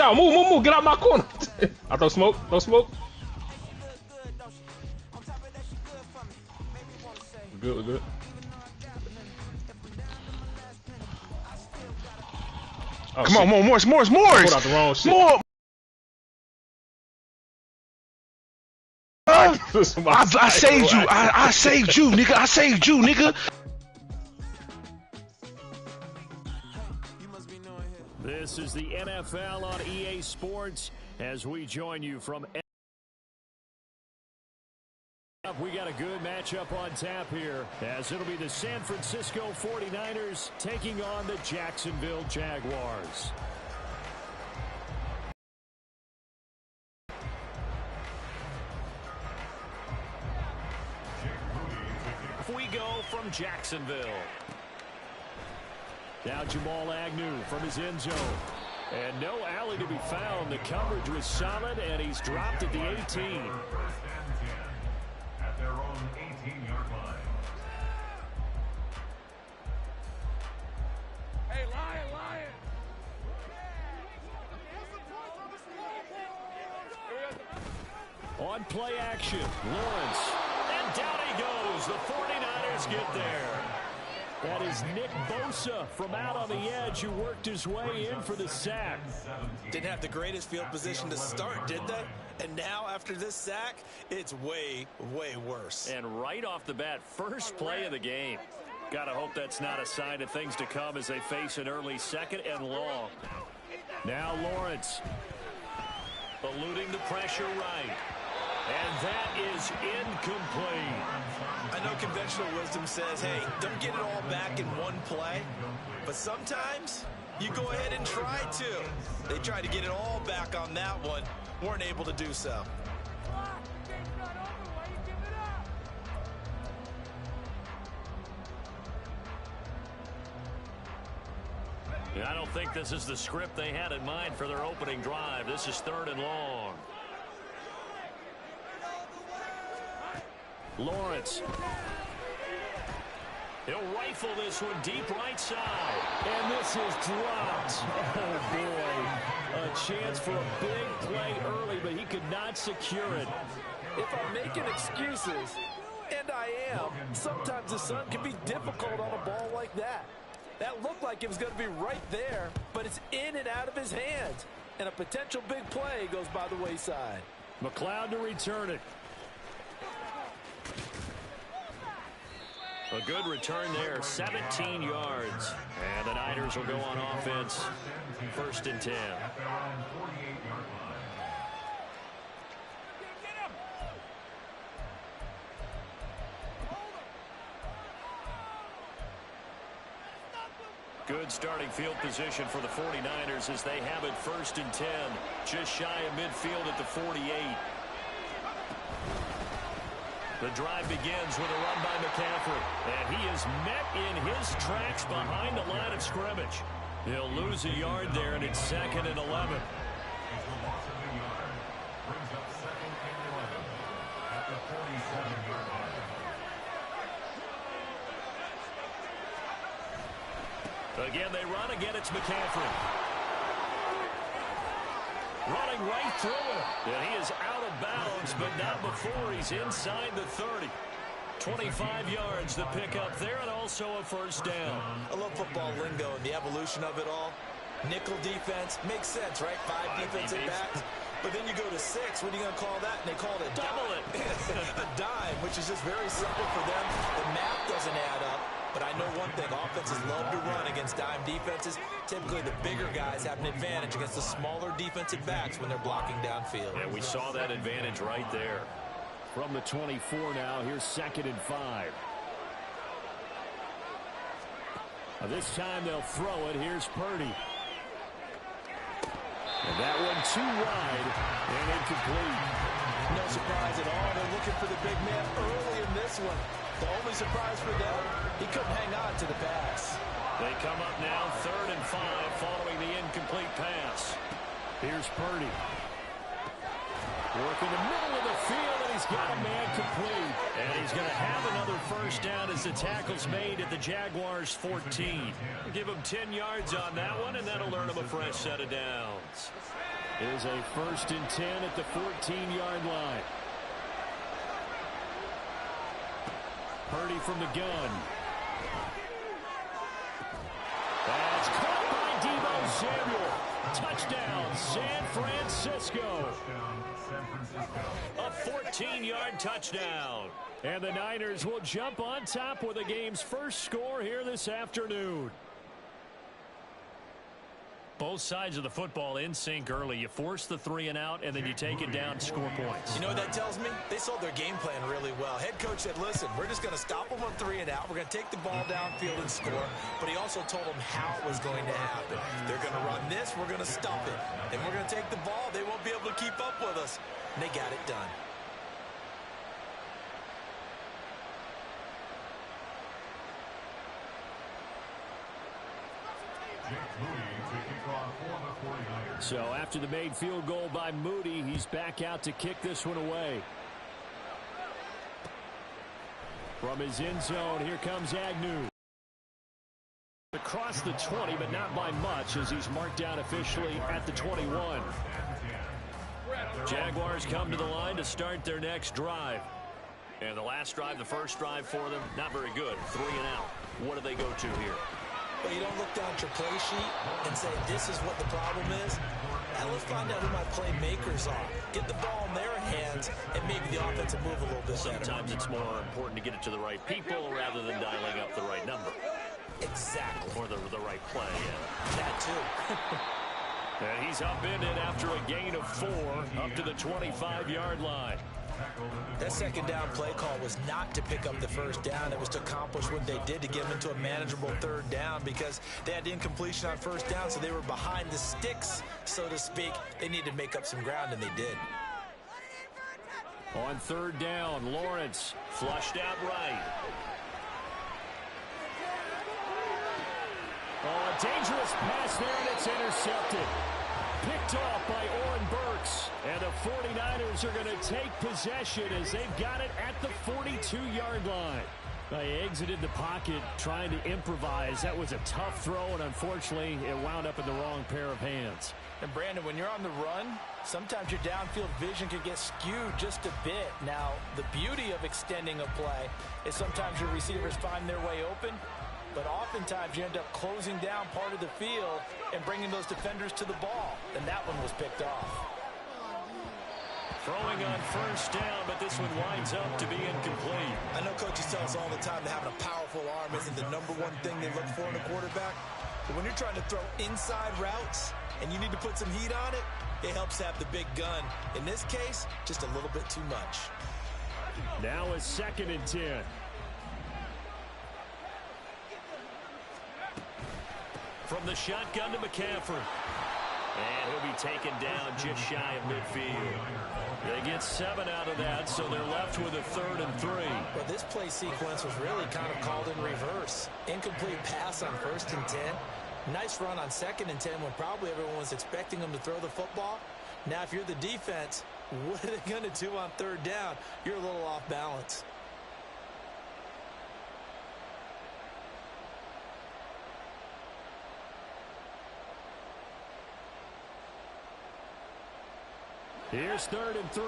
Out, move, get out my corner. I throw smoke, We're good. Oh, Come on, Morris. Pulled out the wrong shit. More. I saved you. I saved you, nigga. I saved you, nigga. This is the NFL on EA Sports as we join you from. We got a good matchup on tap here as it'll be the San Francisco 49ers taking on the Jacksonville Jaguars. We go from Jacksonville. Now Jamal Agnew from his end zone. And no alley to be found. The coverage was solid, and he's dropped at the 18. At their own 18-yard line. Hey, Lion! On play action, Lawrence. And down he goes. The 49ers get there. That is Nick Bosa from out on the edge who worked his way in for the sack. Didn't have the greatest field position to start, did they? And now after this sack, it's way, way worse. And right off the bat, first play of the game. Gotta hope that's not a sign of things to come as they face an early second and long. Now Lawrence. Eluding the pressure right. And that is incomplete. I know conventional wisdom says, hey, don't get it all back in one play. But sometimes you go ahead and try to. They tried to get it all back on that one. Weren't able to do so. I don't think this is the script they had in mind for their opening drive. This is 3rd and long. Lawrence. He'll rifle this one deep right side. And this is dropped. Oh, boy. A chance for a big play early, but he could not secure it. If I'm making excuses, and I am, sometimes the sun can be difficult on a ball like that. That looked like it was going to be right there, but it's in and out of his hands. And a potential big play goes by the wayside. McLeod to return it. A good return there, 17 yards. And the Niners will go on offense, 1st and 10. Good starting field position for the 49ers as they have it 1st and 10. Just shy of midfield at the 48. The drive begins with a run by McCaffrey. And he is met in his tracks behind the line of scrimmage. He'll lose a yard there, and it's 2nd and 11. Again, they run. Again, it's McCaffrey. Running right through it. And he is out of bounds, but not before he's inside the 30. 25 yards to pick up there, and also a 1st down. I love football lingo and the evolution of it all. Nickel defense makes sense, right? 5 defensive backs. But then you go to 6. What are you going to call that? And they call it a double it. A dime, which is just very simple for them. The math doesn't add up. But I know one thing, offenses love to run against dime defenses. Typically, the bigger guys have an advantage against the smaller defensive backs when they're blocking downfield. And we saw that advantage right there. From the 24 now, here's 2nd and 5. This time they'll throw it. Here's Purdy. And that one too wide and incomplete. No surprise at all. They're looking for the big man early in this one. The only surprise for them, he couldn't hang on to the pass. They come up now 3rd and 5 following the incomplete pass. Here's Purdy. Working the middle of the field, and he's got a man complete. And he's going to have another first down as the tackle's made at the Jaguars' 14. Give him 10 yards on that one, and that'll earn him a fresh set of downs. Here's a 1st and 10 at the 14-yard line. Purdy from the gun. That's caught by Deebo Samuel. Touchdown, San Francisco. A 14-yard touchdown. And the Niners will jump on top with the game's first score here this afternoon. Both sides of the football in sync early. You force the 3 and out, and then you take it down, score points. You know what that tells me? They sold their game plan really well. Head coach said, listen, we're just going to stop them on 3 and out. We're going to take the ball downfield and score. But he also told them how it was going to happen. They're going to run this. We're going to stop it. And we're going to take the ball. They won't be able to keep up with us. And they got it done. So after the made field goal by Moody, he's back out to kick this one away. From his end zone, here comes Agnew. Across the 20, but not by much, as he's marked down officially at the 21. Jaguars come to the line to start their next drive. And the last drive, the first drive for them, not very good. 3 and out. What do they go to here? Well, you don't look down at your play sheet and say, this is what the problem is. Now let's find out who my playmakers are. Get the ball in their hands, and maybe the offense will move a little bit better. Sometimes it's more important to get it to the right people rather than dialing up the right number. Exactly. Or the right play, yeah. That too. And he's upended after a gain of 4 up to the 25-yard line. That second down play call was not to pick up the first down. It was to accomplish what they did to get them into a manageable 3rd down because they had incompletion on 1st down, so they were behind the sticks, so to speak. They needed to make up some ground, and they did. On 3rd down, Lawrence flushed out right. Oh, a dangerous pass there, and it's intercepted. Picked off by Oren Burks. And the 49ers are going to take possession as they've got it at the 42-yard line. They exited the pocket trying to improvise. That was a tough throw, and unfortunately, it wound up in the wrong pair of hands. And, Brandon, when you're on the run, sometimes your downfield vision can get skewed just a bit. Now, the beauty of extending a play is sometimes your receivers find their way open, but oftentimes you end up closing down part of the field and bringing those defenders to the ball. And that one was picked off. Throwing on 1st down, but this one winds up to be incomplete. I know coaches tell us all the time that having a powerful arm isn't the #1 thing they look for in a quarterback. But when you're trying to throw inside routes and you need to put some heat on it, it helps have the big gun. In this case, just a little bit too much. Now a 2nd and 10. From the shotgun to McCaffrey. And he'll be taken down just shy of midfield. They get 7 out of that, so they're left with a 3rd and 3. Well, this play sequence was really kind of called in reverse. Incomplete pass on 1st and 10. Nice run on 2nd and 10 when probably everyone was expecting them to throw the football. Now, if you're the defense, what are they going to do on 3rd down? You're a little off balance. Here's 3rd and 3.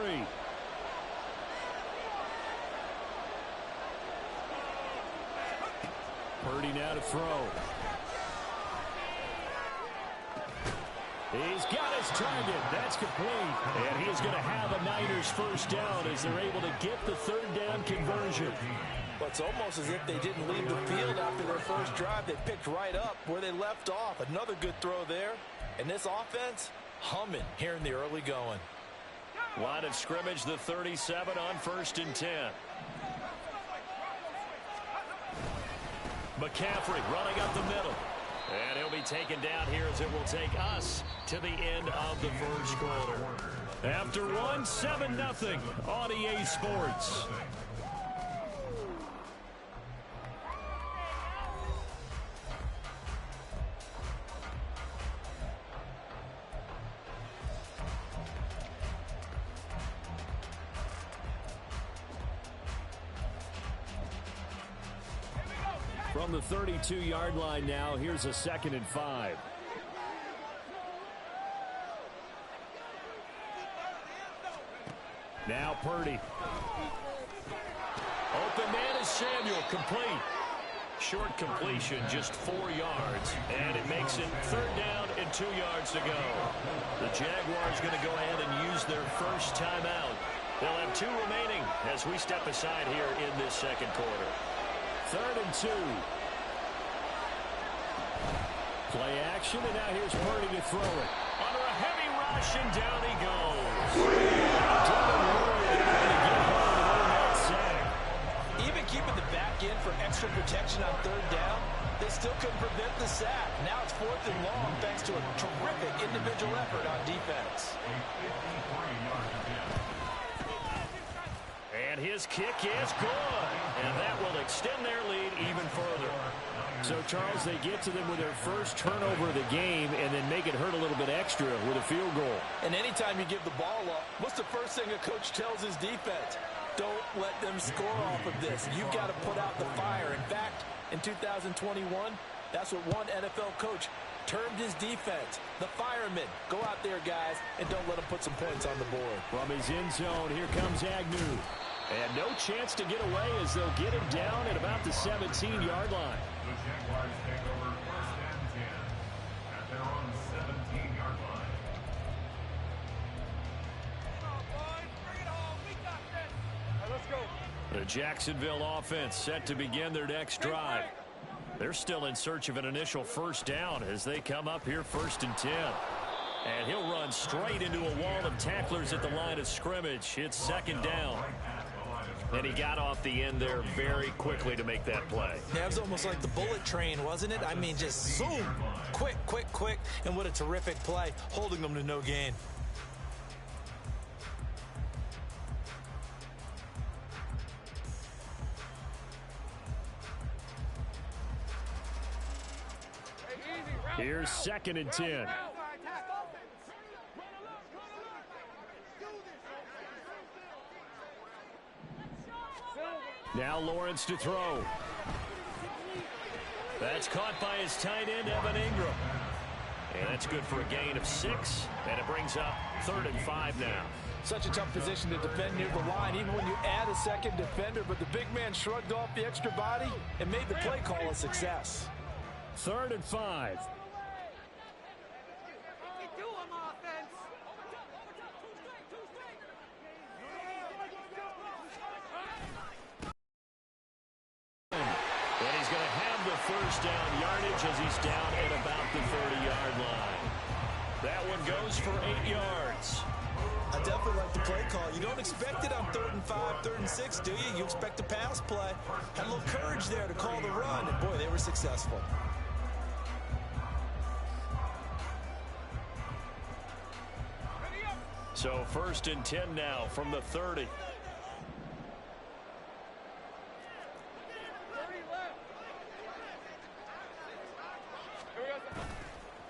Purdy now to throw. He's got his target. That's complete. And he's going to have a Niners first down as they're able to get the 3rd down conversion. Well, it's almost as if they didn't leave the field after their first drive. They picked right up where they left off. Another good throw there. And this offense, humming here in the early going. Line of scrimmage, the 37 on 1st and 10. McCaffrey running up the middle. And he'll be taken down here as it will take us to the end of the first quarter. After one, 7-0 on EA Sports. From the 32-yard line now, here's a 2nd and 5. Now Purdy. Open man is Samuel, complete. Short completion, just 4 yards, and it makes it 3rd down and 2 yards to go. The Jaguars going to go ahead and use their first timeout. They'll have 2 remaining as we step aside here in this 2nd quarter. 3rd and 2. Play action, and now here's Purdy to throw it. Under a heavy rush, and down he goes. Even keeping the back in for extra protection on 3rd down, they still couldn't prevent the sack. Now it's 4th and long thanks to a terrific individual effort on defense. And his kick is good. And that will extend their lead even further. So, Charles, they get to them with their first turnover of the game and then make it hurt a little bit extra with a field goal. And anytime you give the ball up, what's the first thing a coach tells his defense? Don't let them score off of this. You've got to put out the fire. In fact, in 2021, that's what one NFL coach termed his defense. The firemen. Go out there, guys, and don't let them put some points on the board. From his end zone, here comes Agnew. And no chance to get away as they'll get him down at about the 17-yard line. The Jaguars take over 1st and 10 at their own 17-yard line. The Jacksonville offense set to begin their next drive. They're still in search of an initial 1st down as they come up here 1st and 10. And he'll run straight into a wall of tacklers at the line of scrimmage. It's 2nd down. And he got off the end there very quickly to make that play. Yeah, it was almost like the bullet train, wasn't it? I mean, just zoom. Quick, quick, quick. And what a terrific play, holding them to no gain. Here's 2nd and 10. Now Lawrence to throw. That's caught by his tight end, Evan Ingram. And that's good for a gain of 6. And it brings up 3rd and 5 now. Such a tough position to defend near the line, even when you add a second defender. But the big man shrugged off the extra body and made the play call a success. 3rd and 5. First down yardage as he's down at about the 30-yard line. That one goes for 8 yards. I definitely like the play call. You don't expect it on 3rd and 5, 3rd and 6, do you? You expect a pass play. Had a little courage there to call the run, and boy, they were successful. So 1st and 10 now from the 30.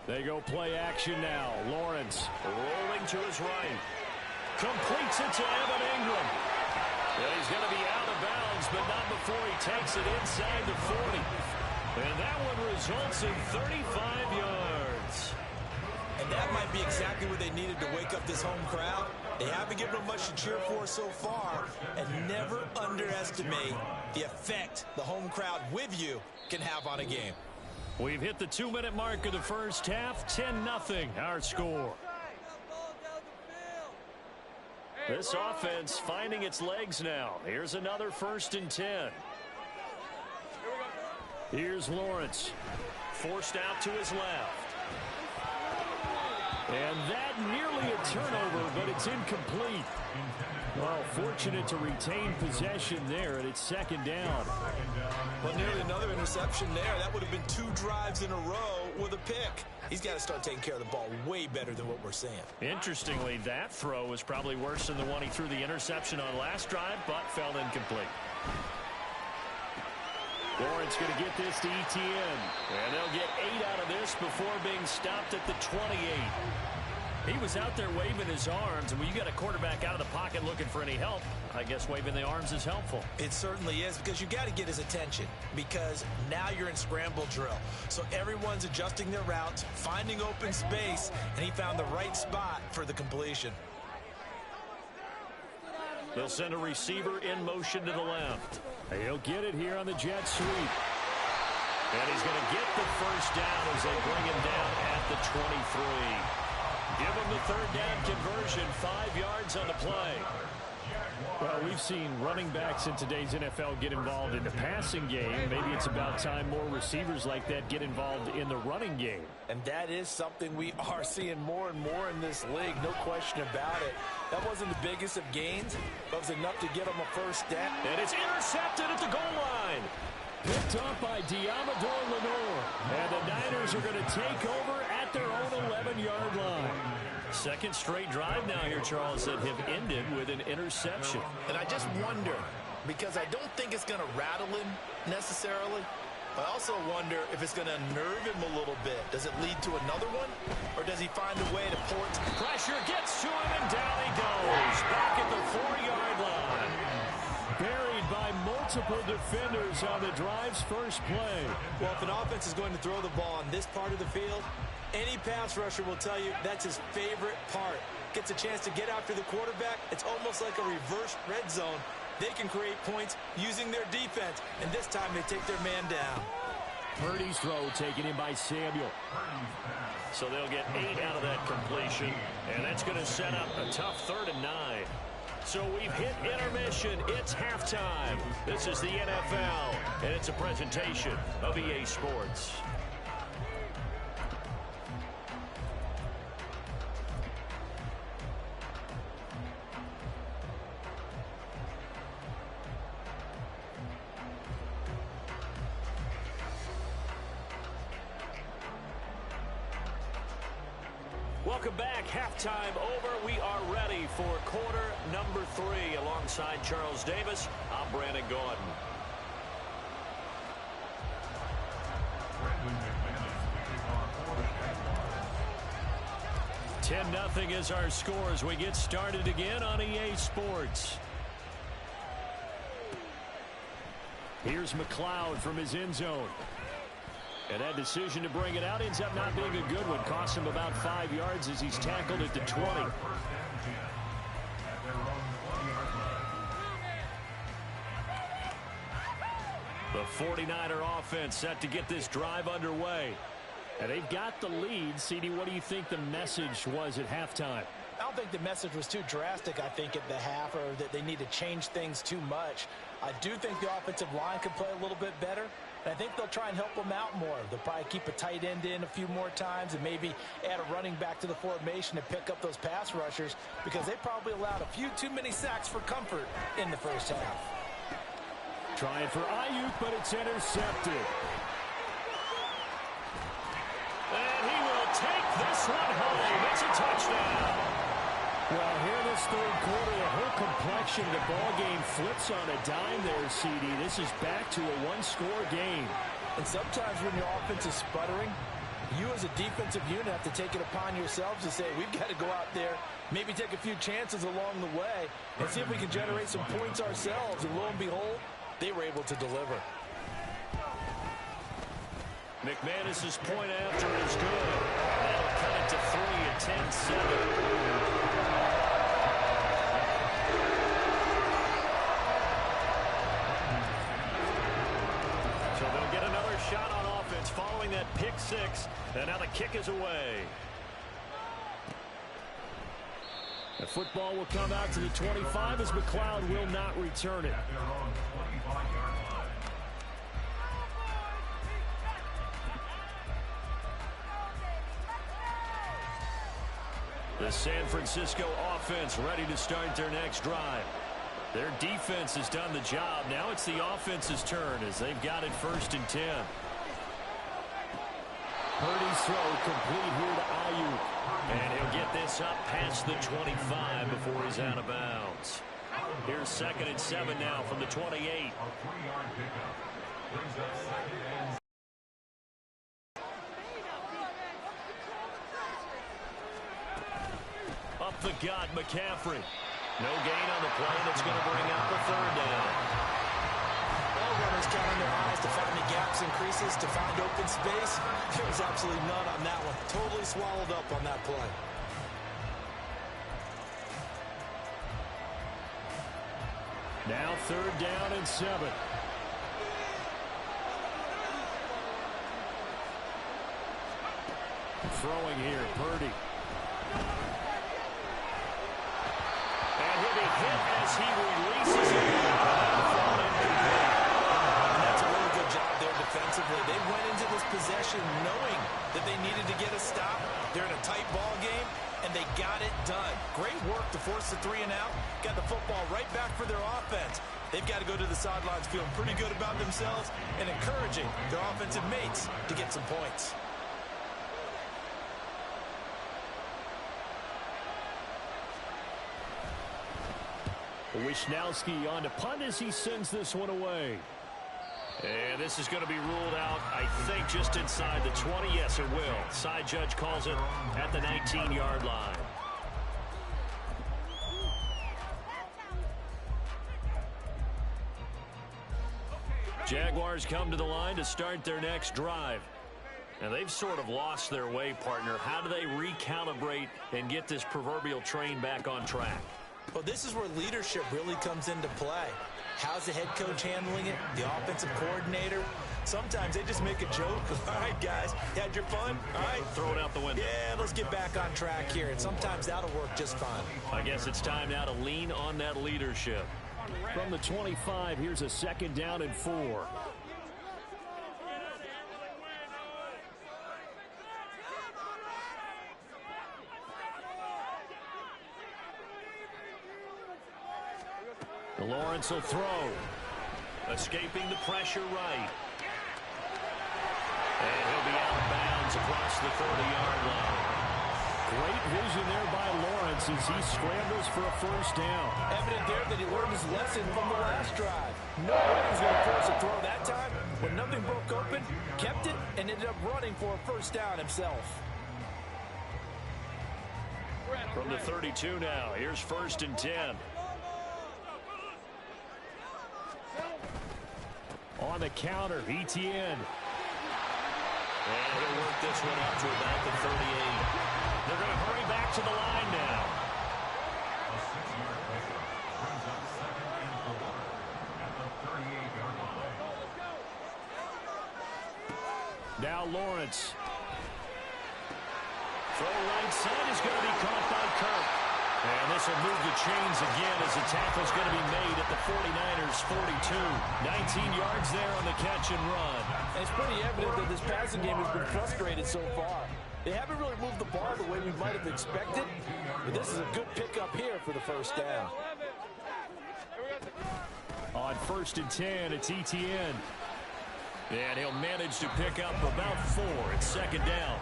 They go play action now. Lawrence rolling to his right. Completes it to Evan Ingram. Well, he's going to be out of bounds, but not before he takes it inside the 40. And that one results in 35 yards. And that might be exactly what they needed to wake up this home crowd. They haven't given them much to cheer for so far. And never underestimate the effect the home crowd with you can have on a game. We've hit the 2-minute mark of the first half. 10-0 our score. This offense finding its legs now. Here's another 1st and 10. Here's Lawrence. Forced out to his left. And that nearly a turnover, but it's incomplete. Well, fortunate to retain possession there, and it's 2nd down. Well, nearly another interception there. That would have been 2 drives in a row with a pick. He's got to start taking care of the ball way better than what we're seeing. Interestingly, that throw was probably worse than the one he threw the interception on last drive, but fell incomplete. Lawrence going to get this to Etienne. And they'll get 8 out of this before being stopped at the 28. He was out there waving his arms, and when you got a quarterback out of the pocket looking for any help, I guess waving the arms is helpful. It certainly is, because you got to get his attention, because now you're in scramble drill. So everyone's adjusting their routes, finding open space, and he found the right spot for the completion. They'll send a receiver in motion to the left. He'll get it here on the jet sweep. And he's going to get the first down as they bring him down at the 23. Give him the third down conversion, 5 yards on the play. Well, we've seen running backs in today's NFL get involved in the passing game. Maybe it's about time more receivers like that get involved in the running game. And that is something we are seeing more and more in this league, no question about it. That wasn't the biggest of gains, but it was enough to get them a first down. And it's intercepted at the goal line. Picked up by Diamador Lenore. And the Niners are going to take over at their own 11-yard line. Second straight drive now here, Charles, that have ended with an interception. And I just wonder, because I don't think it's going to rattle him necessarily, but I also wonder if it's going to unnerve him a little bit. Does it lead to another one, or does he find a way to pull it? Pressure gets to him, and down he goes. Back at the 4-yard line. Buried by multiple defenders on the drive's first play. Well, if an offense is going to throw the ball on this part of the field, any pass rusher will tell you that's his favorite part. Gets a chance to get after the quarterback. It's almost like a reverse red zone. They can create points using their defense, and this time they take their man down. Purdy's throw taken in by Samuel. So they'll get 8 out of that completion, and that's going to set up a tough 3rd and 9. So we've hit intermission. It's halftime. This is the NFL, and it's a presentation of EA Sports. Welcome back. Halftime over. We are ready for quarter number 3. Alongside Charles Davis, I'm Brandon Gordon. 10-0 is our score as we get started again on EA Sports. Here's McLeod from his end zone. And that decision to bring it out ends up not being a good one. Cost him about 5 yards as he's tackled at the 20. The 49er offense set to get this drive underway. And they've got the lead. CD, what do you think the message was at halftime? I don't think the message was too drastic, I think, at the half, or that they need to change things too much. I do think the offensive line could play a little bit better. And I think they'll try and help them out more. They'll probably keep a tight end in a few more times and maybe add a running back to the formation to pick up those pass rushers, because they probably allowed a few too many sacks for comfort in the first half. Trying for Ayuk, but it's intercepted. And he will take this one home. It's a touchdown. Well, here in this third quarter, the whole complexion of the ball game flips on a dime there, CD. This is back to a one-score game. And sometimes when your offense is sputtering, you as a defensive unit have to take it upon yourselves to say, we've got to go out there, maybe take a few chances along the way, and see if we can generate some points ourselves. And lo and behold, they were able to deliver. McManus's point after is good. That'll cut it to 3 at 10-7. So they'll get another shot on offense following that pick 6. And now the kick is away. The football will come out to the 25 as McLeod will not return it. The San Francisco offense ready to start their next drive. Their defense has done the job. Now it's the offense's turn as they've got it 1st and 10. Purdy's throw complete here to Ayuk. And he'll get this up past the 25 before he's out of bounds. Here's 2nd and 7 now from the 28. Up the gut, McCaffrey. No gain on the play, and it's going to bring up the third down. All runners count on their eyes to find the gaps and creases, to find open space. There was absolutely none on that one. Totally swallowed up on that play. Now 3rd down and 7. Throwing here, Purdy. And he'll be hit as he releases it. And that's a really good job there defensively. They went into this possession knowing that they needed to get a stop. They're in a tight ball game, and they got it done. Great work to force the 3 and out. Got the football right back for their offense. They've got to go to the sidelines feeling pretty good about themselves and encouraging their offensive mates to get some points. Wishnowski on to punt as he sends this one away. And this is going to be ruled out, I think, just inside the 20. Yes, it will. Side judge calls it at the 19-yard line. Jaguars come to the line to start their next drive. And they've sort of lost their way, partner. How do they recalibrate and get this proverbial train back on track? Well, this is where leadership really comes into play. How's the head coach handling it? The offensive coordinator? Sometimes they just make a joke. All right, guys, you had your fun? All right. Throw it out the window. Yeah, let's get back on track here. And sometimes that'll work just fine. I guess it's time now to lean on that leadership. From the 25, here's a 2nd down and 4. Lawrence will throw. Escaping the pressure right. And he'll be out of bounds across the 40-yard line. Great vision there by Lawrence as he scrambles for a 1st down. Evident there that he learned his lesson from the last drive. No way he was going to force a throw that time. When nothing broke open, kept it, and ended up running for a 1st down himself. From the 32 now, here's 1st and 10. On the counter, ETN. And he'll work this one up to about the 38. They're going to hurry back to the line now. A 6-yard pickup brings up 2nd and 4 at the 38-yard line. Now Lawrence. Throw right side is going to be caught by Kirk. And this will move the chains again as the tackle's going to be made at the 49ers' 42. 19 yards there on the catch and run. And it's pretty evident that this passing game has been frustrated so far. They haven't really moved the ball the way we might have expected, but this is a good pickup here for the 1st down. On 1st and 10, it's ETN. And he'll manage to pick up about 4 at 2nd down.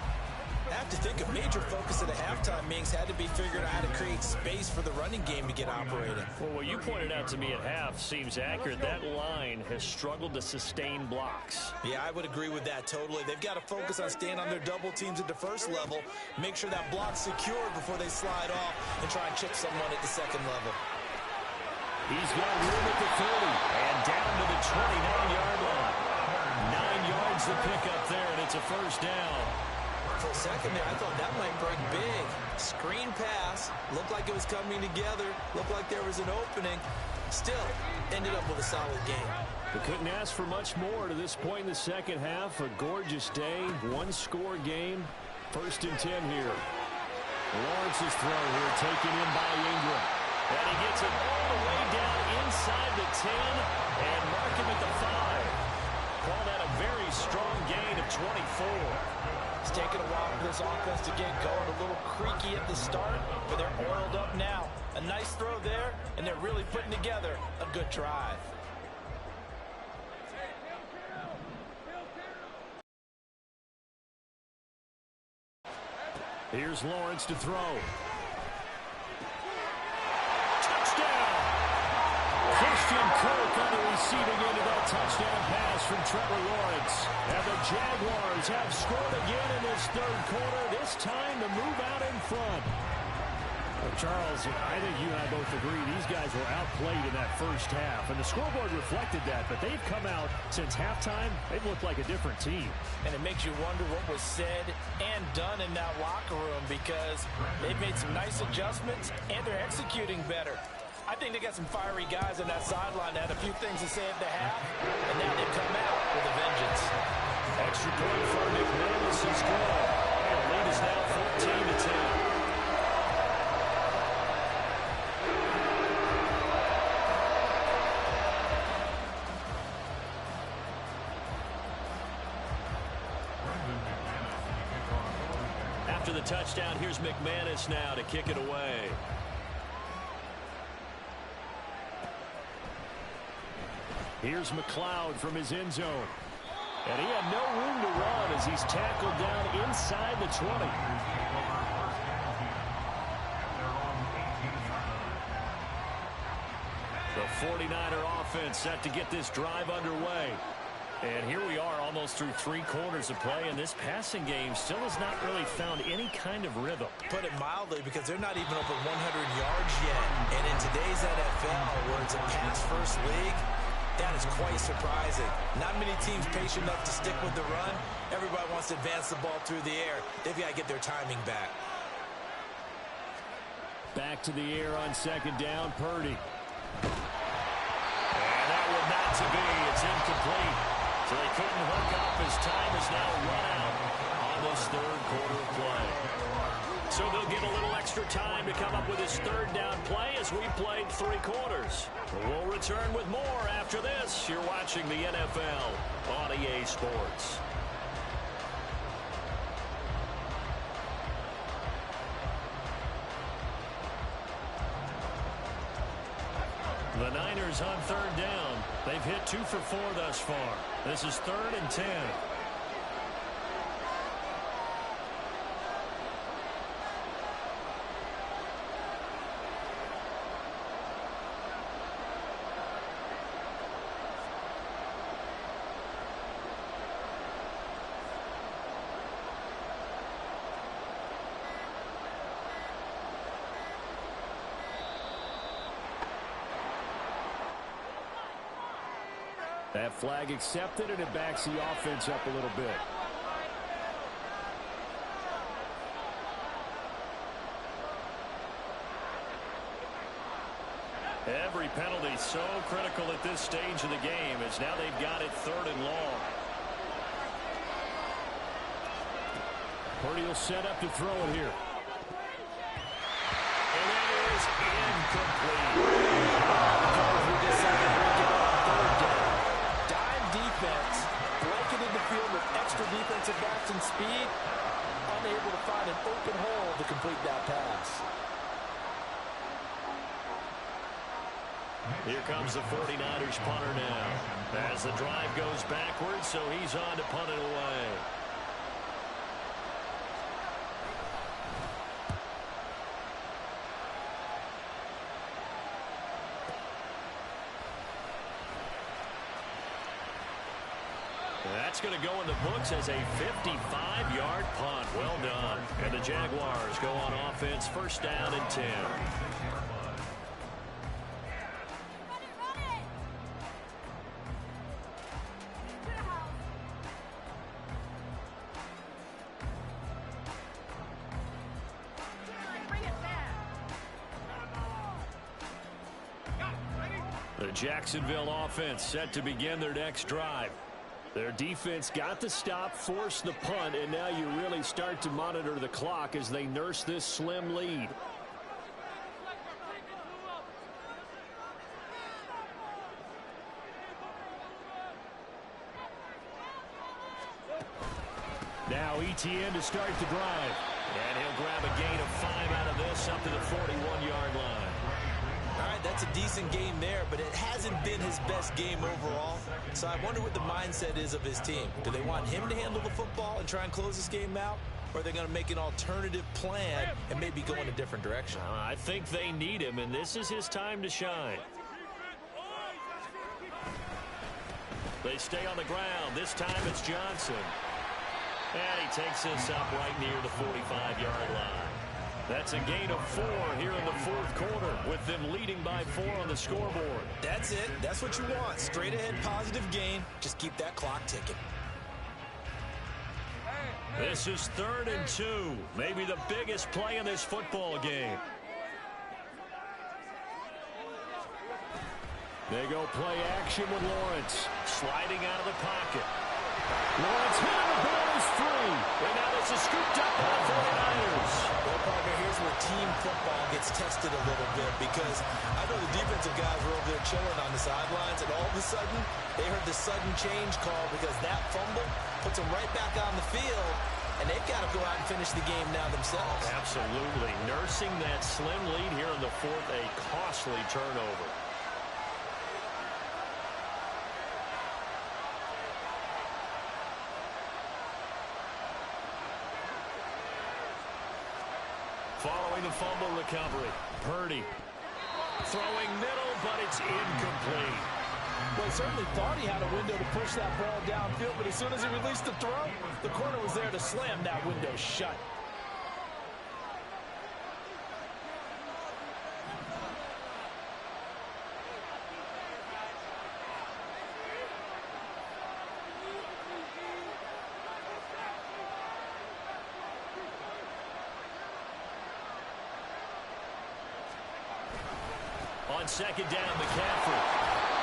I have to think a major focus of the halftime meetings had to be figuring out how to create space for the running game to get operating. Well, what you pointed out to me at half seems accurate. That line has struggled to sustain blocks. Yeah, I would agree with that totally. They've got to focus on staying on their double teams at the 1st level, make sure that block's secured before they slide off and try and chip someone at the 2nd level. He's got room at the 30 and down to the 29-yard line. 9 yards to pick up there, and it's a 1st down. For a second there, I thought that might break big. Screen pass. Looked like it was coming together. Looked like there was an opening. Still, ended up with a solid game. We couldn't ask for much more to this point in the 2nd half. A gorgeous day, 1-score game. 1st and 10 here. Lawrence's throw here taken in by Ingram. And he gets it all the way down inside the 10 and mark him at the 5. Call that a very strong gain of 24. It's taken a while for this offense to get going. A little creaky at the start, but they're oiled up now. A nice throw there, and they're really putting together a good drive. Here's Lawrence to throw. Christian Kirk on the receiving end of that touchdown pass from Trevor Lawrence. And the Jaguars have scored again in this 3rd quarter, this time to move out in front. Charles, I think you and I both agree these guys were outplayed in that first half, and the scoreboard reflected that, but they've come out since halftime. They've looked like a different team. And it makes you wonder what was said and done in that locker room, because they've made some nice adjustments and they're executing better. I think they got some fiery guys on that sideline that had a few things to say at the half, and now they've come out with a vengeance. Extra point for McManus is good. And the lead is now 14-10. After the touchdown, here's McManus now to kick it away. Here's McLeod from his end zone. And he had no room to run as he's tackled down inside the 20. The 49er offense set to get this drive underway. And here we are almost through 3 quarters of play, and this passing game still has not really found any kind of rhythm. Put it mildly, because they're not even over 100 yards yet. And in today's NFL, where it's a pass-first league, that is quite surprising. Not many teams patient enough to stick with the run. Everybody wants to advance the ball through the air. They've got to get their timing back. Back to the air on second down, Purdy. And that one not to be. It's incomplete. So they couldn't hook up as time is now run out on this third quarter of play. So they'll get a little extra time to come up with his third down play as we played 3 quarters. We'll return with more after this. You're watching the NFL on EA Sports. The Niners on third down. They've hit 2 for 4 thus far. This is 3rd and 10. That flag accepted, and it backs the offense up a little bit. Every penalty so critical at this stage of the game, as now they've got it 3rd and long. Purdy will set up to throw it here. And that is incomplete. Defense blanketed the field with extra defensive backs and speed, unable to find an open hole to complete that pass. Here comes the 49ers punter now as the drive goes backwards, so he's on to punt it away. That's going to go in the books as a 55-yard punt. Well done. And the Jaguars go on offense, 1st down and 10. The Jacksonville offense set to begin their next drive. Their defense got the stop, forced the punt, and now you really start to monitor the clock as they nurse this slim lead. Now ETN to start the drive. And he'll grab a gain of 5 out of this up to the 41-yard line. All right, that's a decent game there, but it hasn't been his best game overall. So I wonder what the mindset is of his team. Do they want him to handle the football and try and close this game out? Or are they going to make an alternative plan and maybe go in a different direction? I think they need him, and this is his time to shine. They stay on the ground. This time it's Johnson. And he takes this up right near the 45-yard line. That's a gain of 4 here in the fourth quarter, with them leading by 4 on the scoreboard. That's it. That's what you want. Straight ahead positive gain. Just keep that clock ticking. This is 3rd and 2. Maybe the biggest play in this football game. They go play action with Lawrence. Sliding out of the pocket. Lawrence hit him, the ball is free. And now this is scooped up by the 49ers. Well, partner, here's where team football gets tested a little bit, because I know the defensive guys were over there chilling on the sidelines, and all of a sudden, they heard the sudden change call because that fumble puts them right back on the field, and they've got to go out and finish the game now themselves. Absolutely. Nursing that slim lead here in the fourth, a costly turnover. Following the fumble recovery, Purdy throwing middle, but it's incomplete. Well, he certainly thought he had a window to push that ball downfield, but as soon as he released the throw, the corner was there to slam that window shut. On second down, McCaffrey.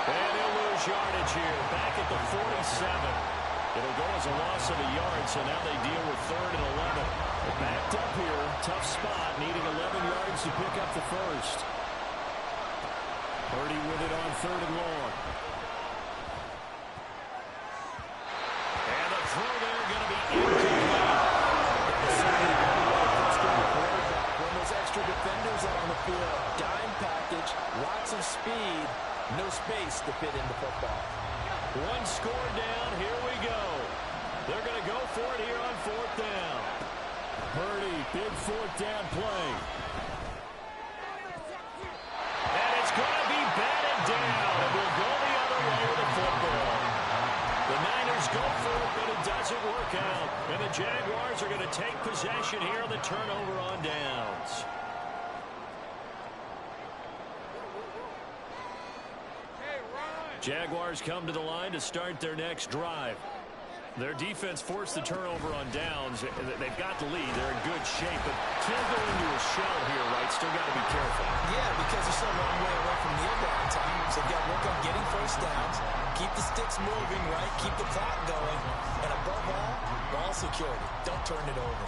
And he'll lose yardage here. Back at the 47. It'll go as a loss of a yard, so now they deal with 3rd and 11. They're backed up here. Tough spot, needing 11 yards to pick up the first. Purdy with it on 3rd and long. And the throw there going to be incomplete. When those extra defenders are on the field, dime package, lots of speed, no space to fit into football. 1 score down, here we go. They're going to go for it here on 4th down. Purdy, big 4th down play. And it's going to be batted down. It will go the other way with the football. The Niners go for it, but it doesn't work out. And the Jaguars are going to take possession here on the turnover on downs. Jaguars come to the line to start their next drive. Their defense forced the turnover on downs. They've got the lead. They're in good shape, but can't go into a shell here, right? Still got to be careful. Yeah, because they're so long way away from the inbound time. So they've got to work on getting first downs, keep the sticks moving, right? Keep the clock going. And above all, ball security. Don't turn it over.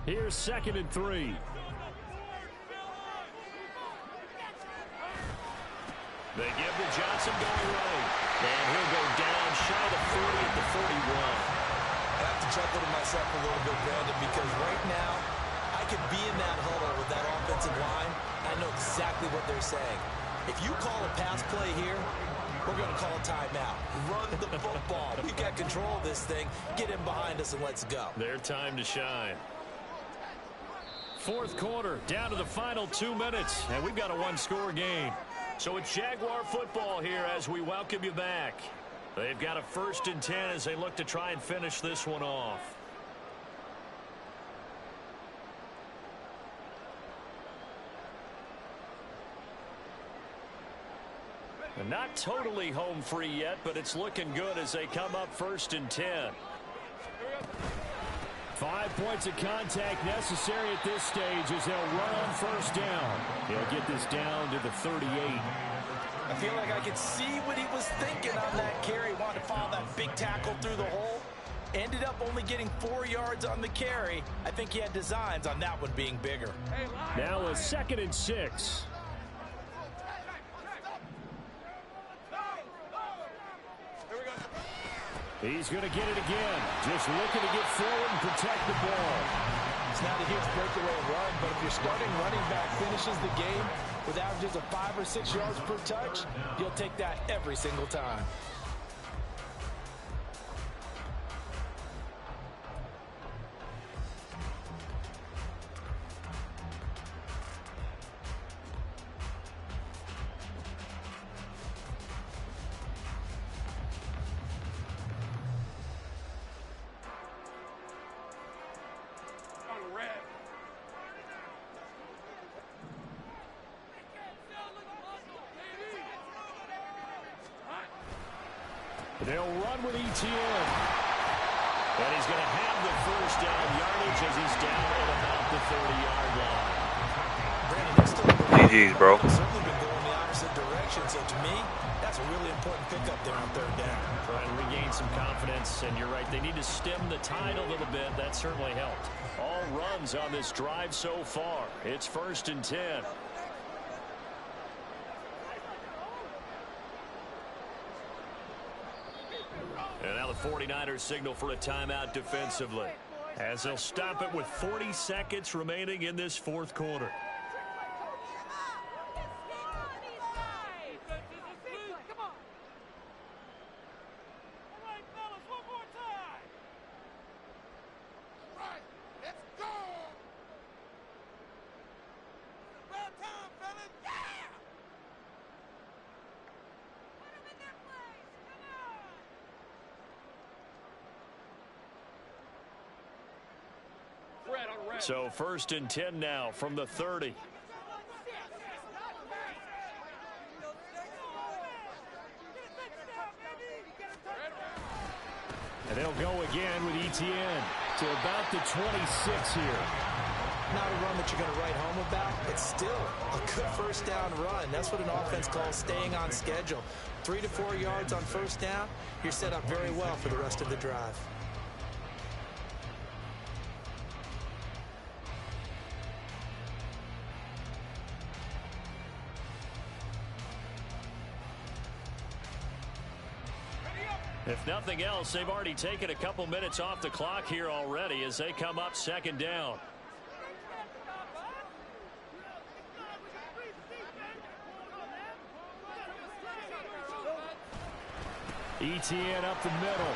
Here's 2nd and 3. They give to Johnson going right. And he'll go down shy of 40 at the 41. I have to chuckle to myself a little bit, Brandon, because right now I could be in that huddle with that offensive line. I know exactly what they're saying. If you call a pass play here, we're going to call a timeout. Run the football. We've got control of this thing. Get in behind us and let's go. Their time to shine. 4th quarter, down to the final 2 minutes, and we've got a 1-score game. So it's Jaguar football here as we welcome you back. They've got a 1st and 10 as they look to try and finish this one off. They're not totally home free yet, but it's looking good as they come up 1st and 10. 5 points of contact necessary at this stage as they'll run on 1st down. He'll get this down to the 38. I feel like I could see what he was thinking on that carry. He wanted to follow that big tackle through the hole. Ended up only getting 4 yards on the carry. I think he had designs on that one being bigger. Now a 2nd and 6. He's going to get it again. Just looking to get forward and protect the ball. It's not a huge breakaway run, but if your starting running back finishes the game with averages of 5 or 6 yards per touch, you'll take that every single time. They'll run with ETN. And he's going to have the first down yardage as he's down at about the 30-yard line. GG's, bro. Certainly been going the opposite direction, so to me, that's a really important pickup there on third down. Trying to regain some confidence, and you're right, they need to stem the tide a little bit. That certainly helped. All runs on this drive so far. It's 1st and 10. And now the 49ers signal for a timeout defensively, as they'll stop it with 40 seconds remaining in this fourth quarter. So 1st and 10 now from the 30. And they'll go again with ETN to about the 26 here. Not a run that you're going to write home about. It's still a good first down run. That's what an offense calls staying on schedule. 3 to 4 yards on first down. You're set up very well for the rest of the drive. If nothing else, they've already taken a couple minutes off the clock here already as they come up 2nd down. ETN up the middle.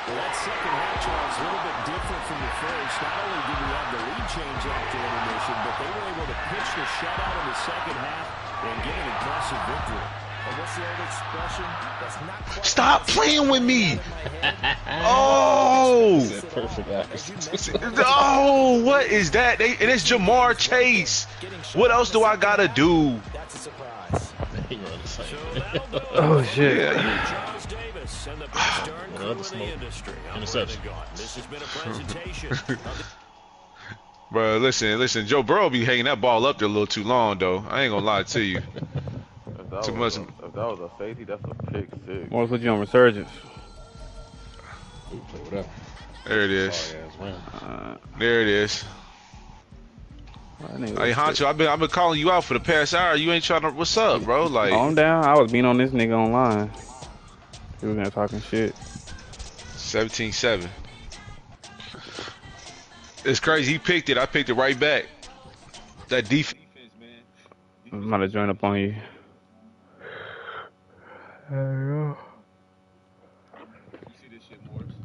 Well, that second half, Charles, a little bit different from the first. Not only did we have the lead change after intermission, but they were able to pitch the shutout in the second half and get an impressive victory. And what's the old expression? That's not quite Stop playing with me. Oh. Perfect accuracy. Oh, what is that? And it's Jamar Chase. What else do I gotta do? That's a surprise. Oh shit. Charles Davis and the best darn crew in the industry. Interception. This has been a presentation. Bro, listen. Joe Burrow be hanging that ball up there a little too long, though. I ain't gonna lie to you. Too much. If that was a safety, that's a pick six. More put you on resurgence. Ooh, play whatever. There it is. Sorry, ass man. There it is. Hey, Honcho, I've been calling you out for the past hour. You ain't trying to. What's up, bro? Like, Calm down. I was being on this nigga online. He was gonna talking shit. 17-7. It's crazy. He picked it. I picked it right back. That defense, man. I'm about to join up on you. There you go.